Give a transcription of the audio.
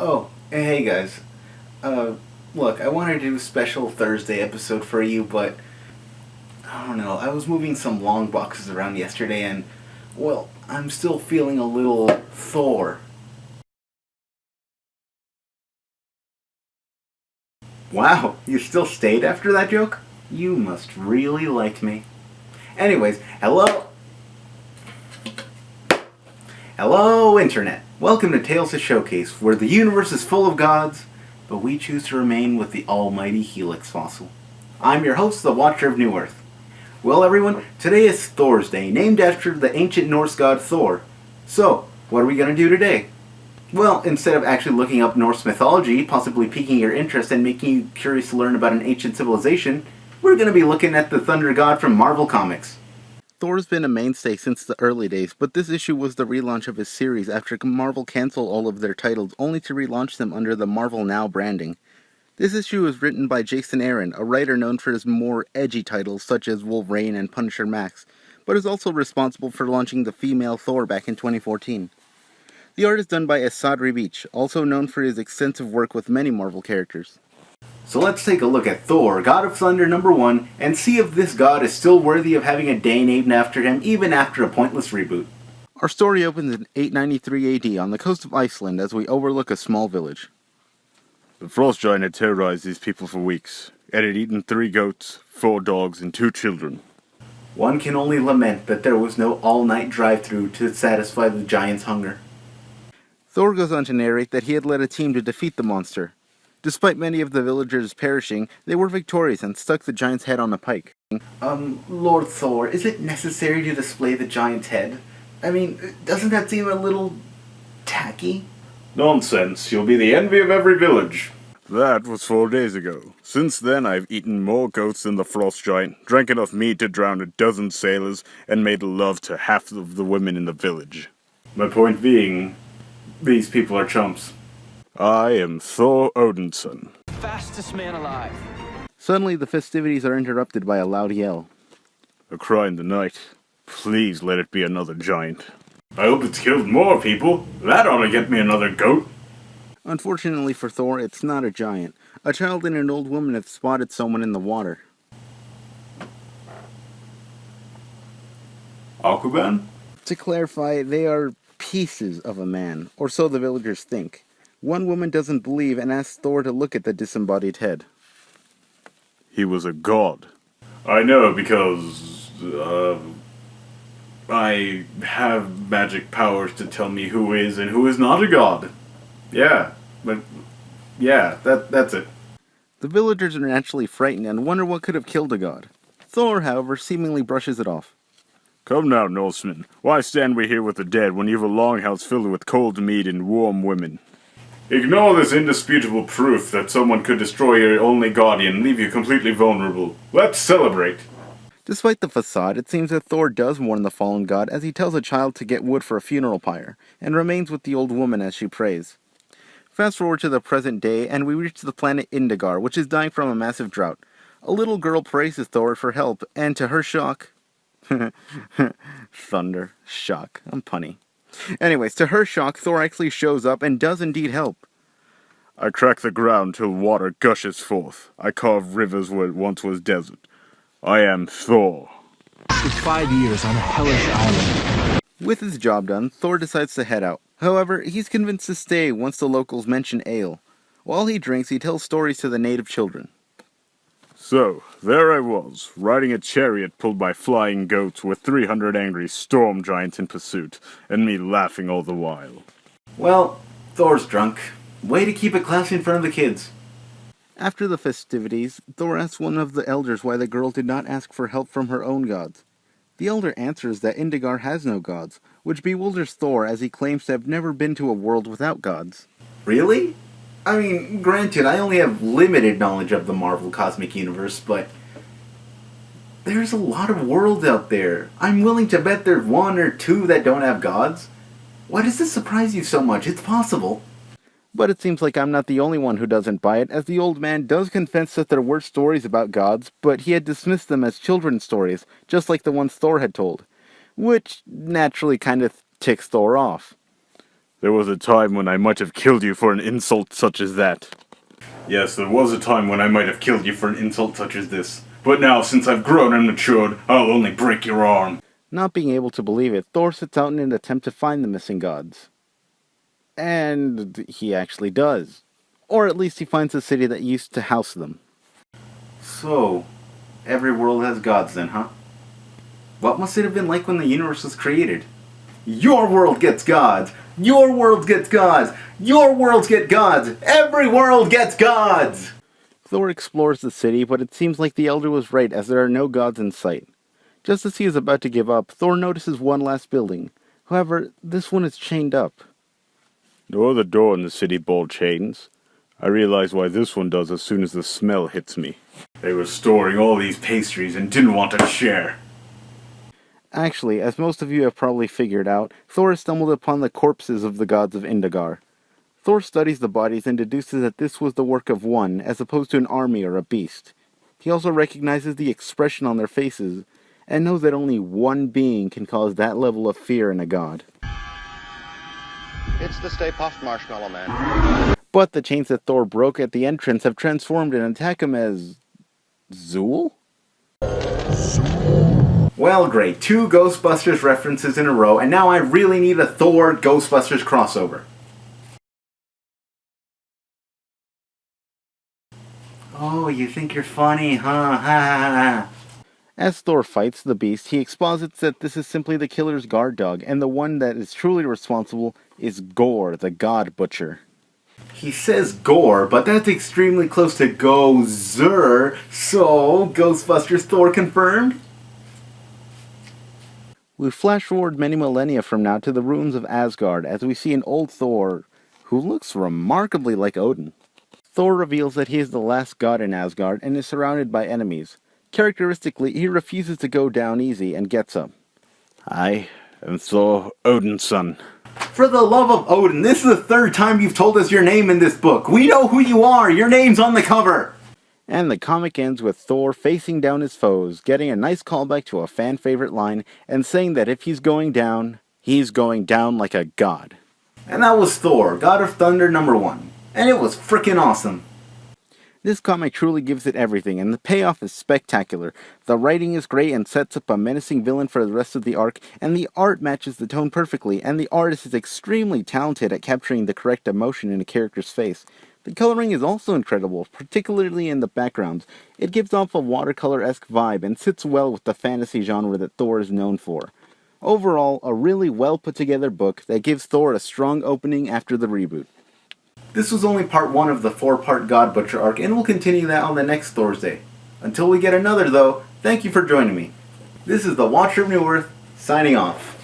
Oh, hey guys. Uh, Look, I wanted to do a special Thursday episode for you, but I don't know. I was moving some long boxes around yesterday and, well, I'm still feeling a little Thor. Wow, you still stayed after that joke? You must really like me. Anyways, hello, Internet. Welcome to Tales to Showcase, where the universe is full of gods, but we choose to remain with the almighty Helix fossil. I'm your host, the Watcher of New Earth. Well, everyone, today is Thorsday, named after the ancient Norse god Thor. So, what are we going to do today? Well, instead of actually looking up Norse mythology, possibly piquing your interest and making you curious to learn about an ancient civilization, we're going to be looking at the Thunder God from Marvel Comics. Thor's been a mainstay since the early days, but this issue was the relaunch of his series after Marvel canceled all of their titles only to relaunch them under the Marvel Now branding. This issue was written by Jason Aaron, a writer known for his more edgy titles such as Wherein and Punisher Max, but is also responsible for launching the female Thor back in 2014. The art is done by Asad Ribic, also known for his extensive work with many Marvel characters. So let's take a look at Thor, God of Thunder #1, and see if this god is still worthy of having a day named after him even after a pointless reboot. Our story opens in 893 AD on the coast of Iceland as we overlook a small village. The frost giant had terrorized these people for weeks. It had eaten 3 goats, 4 dogs, and 2 children. One can only lament that there was no all-night drive-thru to satisfy the giant's hunger. Thor goes on to narrate that he had led a team to defeat the monster. Despite many of the villagers perishing, they were victorious and stuck the giant's head on a pike. Lord Thor, is it necessary to display the giant's head? I mean, doesn't that seem a little tacky? Nonsense, you'll be the envy of every village. That was 4 days ago. Since then, I've eaten more goats than the frost giant, drank enough mead to drown a dozen sailors, and made love to half of the women in the village. My point being, these people are chumps. I am Thor Odinson. Fastest man alive. Suddenly, the festivities are interrupted by a loud yell. A cry in the night. Please let it be another giant. I hope it's killed more people. That ought to get me another goat. Unfortunately for Thor, it's not a giant. A child and an old woman have spotted someone in the water. Aquaman? To clarify, they are pieces of a man, or so the villagers think. One woman doesn't believe and asks Thor to look at the disembodied head. He was a god. I know because, I have magic powers to tell me who is and who is not a god. That's it. The villagers are naturally frightened and wonder what could have killed a god. Thor, however, seemingly brushes it off. Come now, Norsemen. Why stand we here with the dead when you've a longhouse filled with cold mead and warm women? Ignore this indisputable proof that someone could destroy your only guardian and leave you completely vulnerable. Let's celebrate. Despite the facade, it seems that Thor does warn the fallen god as he tells a child to get wood for a funeral pyre, and remains with the old woman as she prays. Fast forward to the present day, and we reach the planet Indigar, which is dying from a massive drought. A little girl praises Thor for help, and to her shock... Thunder. Shock. I'm punny. Anyways, to her shock, Thor actually shows up and does indeed help. I crack the ground till water gushes forth. I carve rivers where it once was desert. I am Thor. After 5 years on a hellish island. With his job done, Thor decides to head out. However, he's convinced to stay once the locals mention ale. While he drinks, he tells stories to the native children. So, there I was, riding a chariot pulled by flying goats with 300 angry storm giants in pursuit, and me laughing all the while. Well, Thor's drunk. Way to keep it classy in front of the kids. After the festivities, Thor asks one of the elders why the girl did not ask for help from her own gods. The elder answers that Indigar has no gods, which bewilders Thor as he claims to have never been to a world without gods. Really? I mean, granted, I only have limited knowledge of the Marvel Cosmic Universe, but there's a lot of worlds out there. I'm willing to bet there's 1 or 2 that don't have gods. Why does this surprise you so much? It's possible. But it seems like I'm not the only one who doesn't buy it, as the old man does confess that there were stories about gods, but he had dismissed them as children's stories, just like the ones Thor had told, which naturally kind of ticks Thor off. There was a time when I might have killed you for an insult such as that. Yes, there was a time when I might have killed you for an insult such as this. But now, since I've grown and matured, I'll only break your arm. Not being able to believe it, Thor sets out in an attempt to find the missing gods. And he actually does. Or at least he finds a city that used to house them. So, every world has gods then, huh? What must it have been like when the universe was created? Your world gets gods! Your world gets gods! Your worlds get gods! Every world gets gods! Thor explores the city, but it seems like the Elder was right as there are no gods in sight. Just as he is about to give up, Thor notices one last building. However, this one is chained up. No other door in the city bore chains. I realize why this one does as soon as the smell hits me. They were storing all these pastries and didn't want to share. Actually, as most of you have probably figured out, Thor has stumbled upon the corpses of the gods of Indagar. Thor studies the bodies and deduces that this was the work of one, as opposed to an army or a beast. He also recognizes the expression on their faces, and knows that only one being can cause that level of fear in a god. It's the Stay Puft Marshmallow Man. But the chains that Thor broke at the entrance have transformed and attack him as... Zool? Well, great. 2 Ghostbusters references in a row, and now I really need a Thor Ghostbusters crossover. Oh, you think you're funny, huh? Ha ha ha. As Thor fights the beast, he exposits that this is simply the killer's guard dog, and the one that is truly responsible is Gore, the god butcher. He says Gore, but that's extremely close to Gozer, so Ghostbusters Thor confirmed? We flash forward many millennia from now to the ruins of Asgard as we see an old Thor who looks remarkably like Odin. Thor reveals that he is the last god in Asgard and is surrounded by enemies. Characteristically, he refuses to go down easy and gets up. I am Thor, Odin's son. For the love of Odin, this is the 3rd time you've told us your name in this book. We know who you are. Your name's on the cover. And the comic ends with Thor facing down his foes, getting a nice callback to a fan favorite line, and saying that if he's going down like a god. And that was Thor, God of Thunder #1. And it was frickin' awesome. This comic truly gives it everything, and the payoff is spectacular. The writing is great and sets up a menacing villain for the rest of the arc, and the art matches the tone perfectly, and the artist is extremely talented at capturing the correct emotion in a character's face. The coloring is also incredible, particularly in the backgrounds. It gives off a watercolor-esque vibe and sits well with the fantasy genre that Thor is known for. Overall, a really well put together book that gives Thor a strong opening after the reboot. This was only part 1 of the 4-part God Butcher arc, and we'll continue that on the next Thorsday. Until we get another though, thank you for joining me. This is the Watcher of New Earth, signing off.